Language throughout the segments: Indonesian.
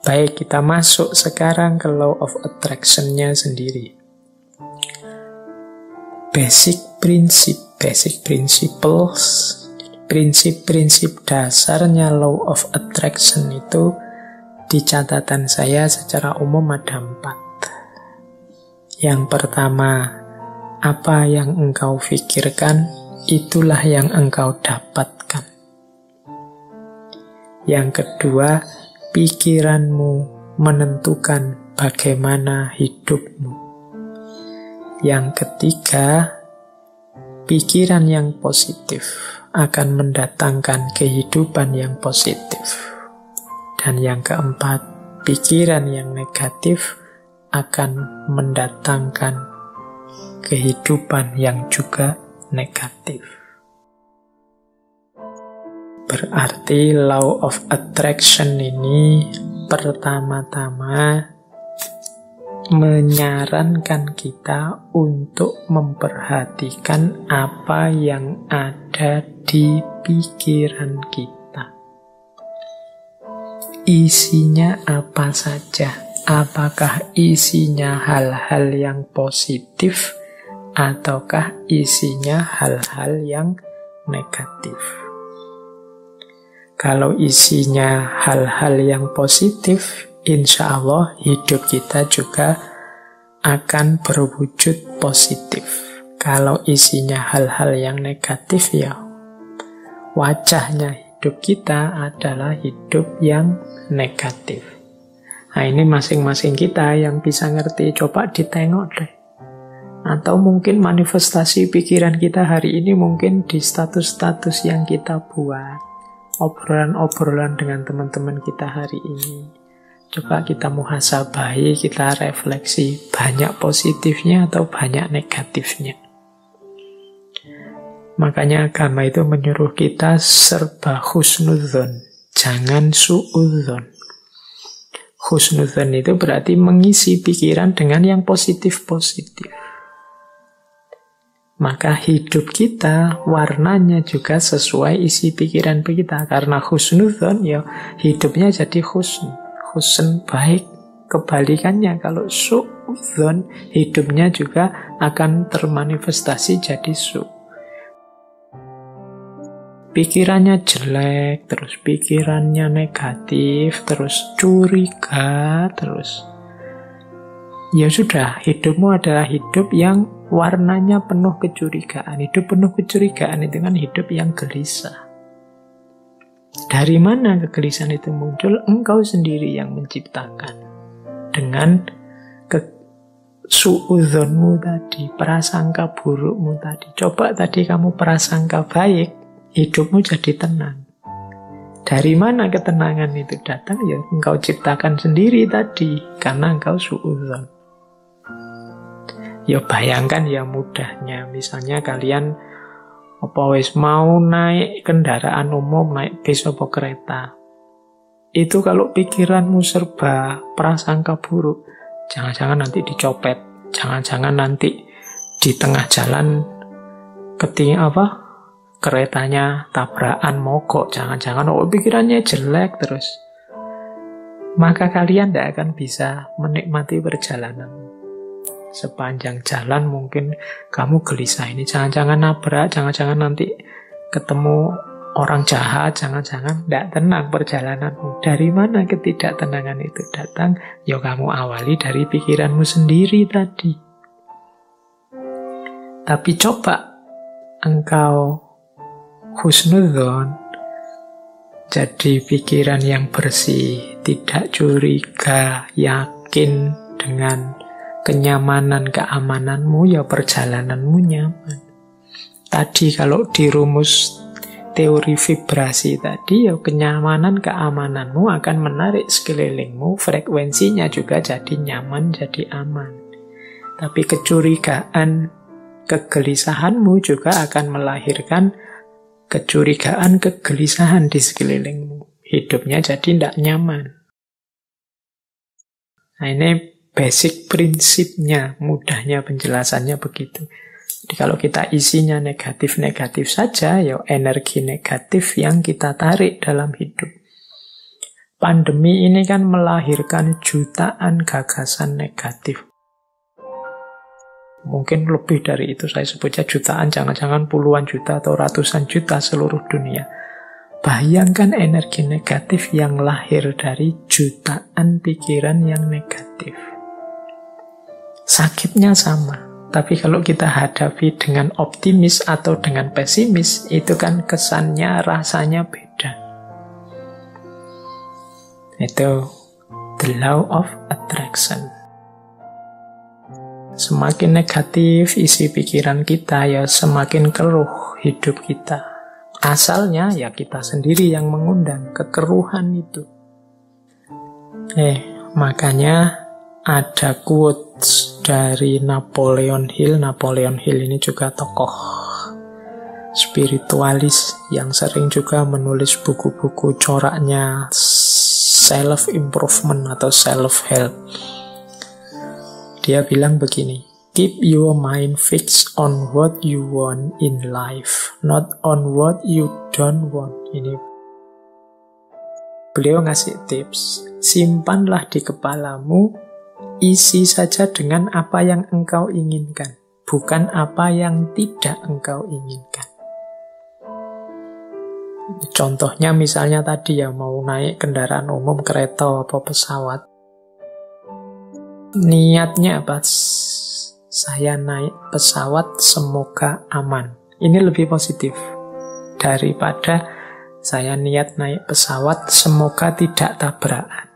Baik, kita masuk sekarang ke law of attraction-nya sendiri. Basic principles, prinsip-prinsip dasarnya law of attraction itu di catatan saya secara umum ada 4. Yang pertama, apa yang engkau pikirkan, itulah yang engkau dapatkan. Yang kedua, pikiranmu menentukan bagaimana hidupmu. Yang ketiga, pikiran yang positif akan mendatangkan kehidupan yang positif. Dan yang keempat, pikiran yang negatif akan mendatangkan kehidupan yang juga negatif. Berarti law of attraction ini pertama-tama menyarankan kita untuk memperhatikan apa yang ada di pikiran kita. Isinya apa saja? Apakah isinya hal-hal yang positif ataukah isinya hal-hal yang negatif? Kalau isinya hal-hal yang positif, insya Allah hidup kita juga akan berwujud positif. Kalau isinya hal-hal yang negatif, ya wajahnya hidup kita adalah hidup yang negatif. Nah, ini masing-masing kita yang bisa ngerti. Coba ditengok deh. Atau mungkin manifestasi pikiran kita hari ini mungkin di status-status yang kita buat. Obrolan-obrolan dengan teman-teman kita hari ini. Coba kita muhasabahi, kita refleksi, banyak positifnya atau banyak negatifnya. Makanya agama itu menyuruh kita serba husnudzon, jangan suudzon. Husnudzon itu berarti mengisi pikiran dengan yang positif-positif. Maka hidup kita warnanya juga sesuai isi pikiran kita. Karena husnudzon, ya hidupnya jadi husn. Husn baik. Kebalikannya kalau suudzon, hidupnya juga akan termanifestasi jadi su. Pikirannya jelek, terus pikirannya negatif, terus curiga, terus ya sudah, hidupmu adalah hidup yang warnanya penuh kecurigaan. Hidup penuh kecurigaan itu kan hidup yang gelisah. Dari mana kegelisahan itu muncul? Engkau sendiri yang menciptakan. Dengan suudzonmu tadi, prasangka burukmu tadi. Coba tadi kamu prasangka baik, hidupmu jadi tenang. Dari mana ketenangan itu datang? Ya engkau ciptakan sendiri tadi, karena engkau suudzon. Ya bayangkan ya mudahnya, misalnya kalian mau naik kendaraan umum, naik bis atau kereta. Itu kalau pikiranmu serba prasangka buruk, jangan-jangan nanti dicopet, jangan-jangan nanti di tengah jalan keretanya tabrakan mogok, jangan-jangan pikirannya jelek terus. Maka kalian tidak akan bisa menikmati perjalanan. Sepanjang jalan mungkin kamu gelisah, ini jangan-jangan nabrak, jangan-jangan nanti ketemu orang jahat, jangan-jangan tidak tenang perjalananmu. Dari mana ketidaktenangan itu datang? Ya kamu awali dari pikiranmu sendiri tadi. Tapi coba engkau husnudzon, jadi pikiran yang bersih, tidak curiga, yakin dengan kenyamanan, keamananmu, ya perjalananmu nyaman. Tadi kalau di rumus teori vibrasi tadi, ya kenyamanan, keamananmu akan menarik sekelilingmu, frekuensinya juga jadi nyaman, jadi aman. Tapi kecurigaan, kegelisahanmu juga akan melahirkan kecurigaan, kegelisahan di sekelilingmu. Hidupnya jadi tidak nyaman. Nah ini basic prinsipnya, mudahnya penjelasannya begitu. Jadi kalau kita isinya negatif-negatif saja, ya energi negatif yang kita tarik dalam hidup. Pandemi ini kan melahirkan jutaan gagasan negatif. Mungkin lebih dari itu, saya sebutnya jutaan, jangan-jangan puluhan juta atau ratusan juta seluruh dunia. Bayangkan energi negatif yang lahir dari jutaan pikiran yang negatif. Sakitnya sama, tapi kalau kita hadapi dengan optimis atau dengan pesimis, itu kan kesannya, rasanya beda. Itu the law of attraction. Semakin negatif isi pikiran kita, ya semakin keruh hidup kita. Asalnya ya kita sendiri yang mengundang kekeruhan itu. Makanya ada quotes dari Napoleon Hill. Napoleon Hill ini juga tokoh spiritualis yang sering juga menulis buku-buku coraknya self-improvement atau self-help. Dia bilang begini, keep your mind fixed on what you want in life, not on what you don't want. Ini beliau ngasih tips, simpanlah di kepalamu, isi saja dengan apa yang engkau inginkan, bukan apa yang tidak engkau inginkan. Contohnya misalnya tadi ya, mau naik kendaraan umum, kereta atau pesawat. Niatnya apa? Saya naik pesawat semoga aman. Ini lebih positif daripada saya niat naik pesawat semoga tidak tabrakan.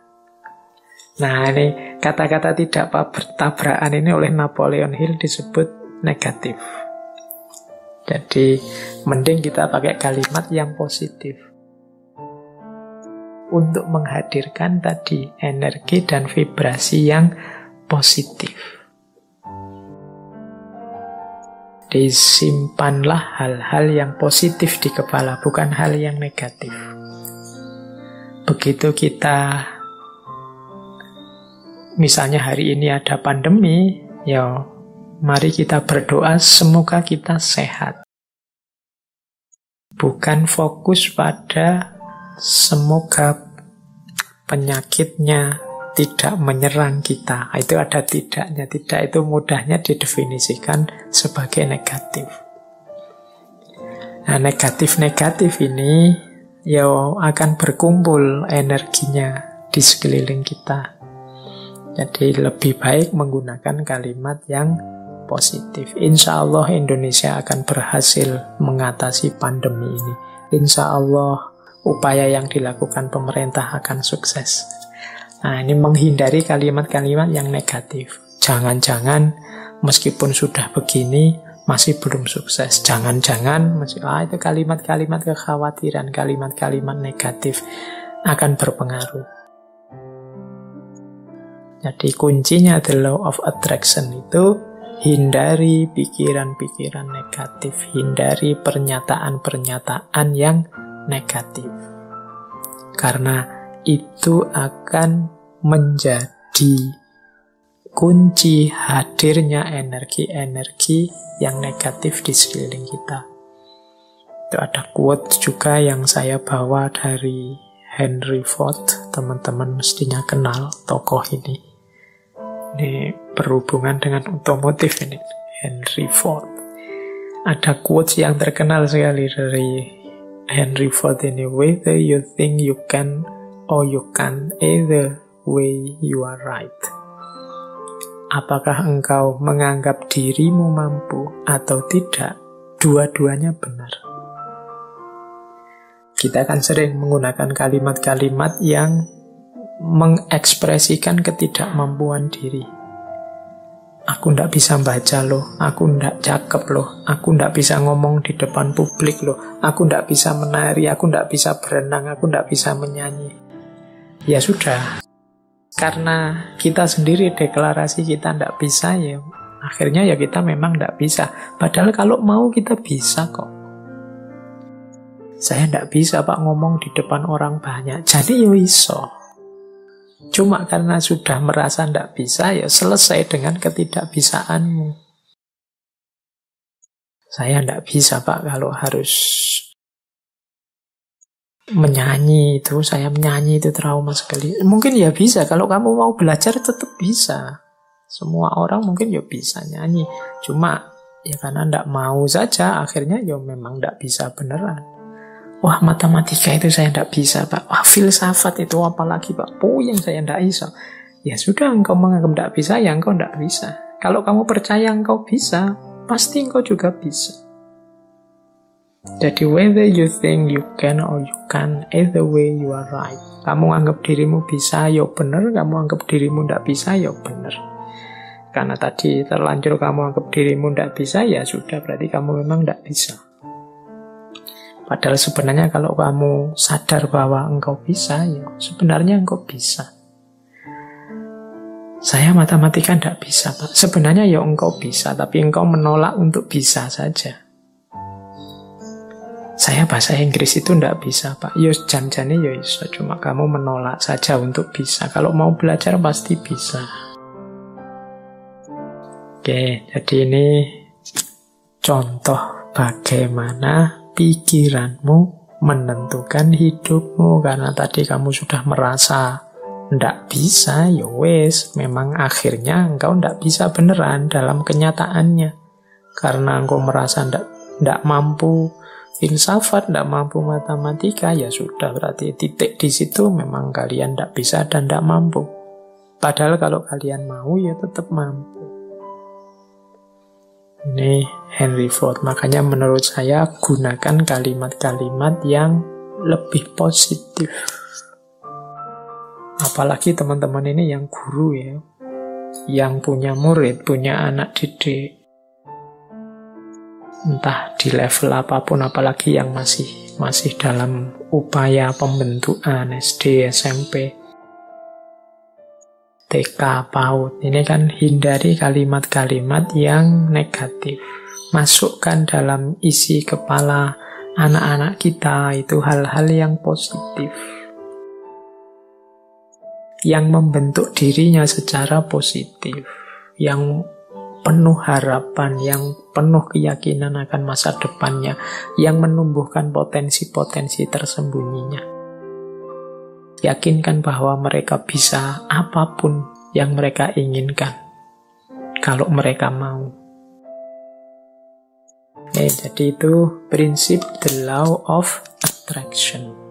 Nah, ini kata-kata tidak bertabrakan ini oleh Napoleon Hill disebut negatif. Jadi mending kita pakai kalimat yang positif untuk menghadirkan tadi energi dan vibrasi yang positif. Disimpanlah hal-hal yang positif di kepala, bukan hal yang negatif. Begitu kita, misalnya hari ini ada pandemi, ya mari kita berdoa semoga kita sehat. Bukan fokus pada semoga penyakitnya tidak menyerang kita. Itu ada tidaknya. Tidak itu mudahnya didefinisikan sebagai negatif. Nah, negatif-negatif ini ya akan berkumpul energinya di sekeliling kita. Jadi lebih baik menggunakan kalimat yang positif. Insya Allah Indonesia akan berhasil mengatasi pandemi ini. Insya Allah upaya yang dilakukan pemerintah akan sukses. Nah, ini menghindari kalimat-kalimat yang negatif. Jangan-jangan meskipun sudah begini masih belum sukses. Jangan-jangan itu kalimat-kalimat kekhawatiran, kalimat-kalimat negatif akan berpengaruh. Jadi kuncinya the law of attraction itu hindari pikiran-pikiran negatif, hindari pernyataan-pernyataan yang negatif. Karena itu akan menjadi kunci hadirnya energi-energi yang negatif di sekeliling kita. Itu ada quote juga yang saya bawa dari Henry Ford. Teman-teman mestinya kenal tokoh ini. Ini berhubungan dengan otomotif ini, Henry Ford. Ada quotes yang terkenal sekali dari Henry Ford ini. Whether you think you can or you can't, either way you are right. Apakah engkau menganggap dirimu mampu atau tidak, dua-duanya benar. Kita akan sering menggunakan kalimat-kalimat yang mengekspresikan ketidakmampuan diri. Aku ndak bisa baca loh, aku ndak cakep loh, aku ndak bisa ngomong di depan publik loh, aku ndak bisa menari, aku ndak bisa berenang, aku ndak bisa menyanyi. Ya sudah, karena kita sendiri deklarasi kita ndak bisa, ya akhirnya ya kita memang ndak bisa. Padahal kalau mau kita bisa kok. Saya ndak bisa Pak ngomong di depan orang banyak, jadi yo iso. Cuma karena sudah merasa ndak bisa, ya selesai dengan ketidakbisaanmu. Saya ndak bisa Pak kalau harus Menyanyi itu, saya menyanyi itu trauma sekali. Mungkin ya bisa, kalau kamu mau belajar tetap bisa. Semua orang mungkin ya bisa nyanyi. Cuma ya karena ndak mau saja, akhirnya ya memang ndak bisa beneran. Wah, matematika itu saya ndak bisa, Pak. Wah, filsafat itu apalagi, Pak. Puyeng saya ndak bisa. Ya sudah, engkau menganggap ndak bisa, ya engkau ndak bisa. Kalau kamu percaya engkau bisa, pasti engkau juga bisa. Jadi whether you think you can or you can't, either way you are right. Kamu anggap dirimu bisa, ya benar. Kamu anggap dirimu ndak bisa, ya benar. Karena tadi terlanjur kamu anggap dirimu ndak bisa, ya sudah, berarti kamu memang ndak bisa. Padahal sebenarnya kalau kamu sadar bahwa engkau bisa, ya sebenarnya engkau bisa. Saya matematika ndak bisa, Pak. Sebenarnya ya engkau bisa, tapi engkau menolak untuk bisa saja. Saya bahasa Inggris itu ndak bisa, Pak. Ya jan-jane ya iso, cuma kamu menolak saja untuk bisa. Kalau mau belajar pasti bisa. Oke, jadi ini contoh bagaimana pikiranmu menentukan hidupmu. Karena tadi kamu sudah merasa ndak bisa, ya wes, memang akhirnya engkau ndak bisa beneran dalam kenyataannya. Karena engkau merasa ndak mampu filsafat, ndak mampu matematika, ya sudah, berarti titik di situ memang kalian ndak bisa dan ndak mampu. Padahal kalau kalian mau, ya tetap mampu. Ini Henry Ford. Makanya menurut saya gunakan kalimat-kalimat yang lebih positif. Apalagi teman-teman ini yang guru ya, yang punya murid, punya anak didik, entah di level apapun, apalagi yang masih dalam upaya pembentukan SD, SMP, TK, PAUD. Ini kan hindari kalimat-kalimat yang negatif. Masukkan dalam isi kepala anak-anak kita itu hal-hal yang positif, yang membentuk dirinya secara positif, yang penuh harapan, yang penuh keyakinan akan masa depannya, yang menumbuhkan potensi-potensi tersembunyinya. Yakinkan bahwa mereka bisa apapun yang mereka inginkan, kalau mereka mau. Jadi itu prinsip the law of attraction.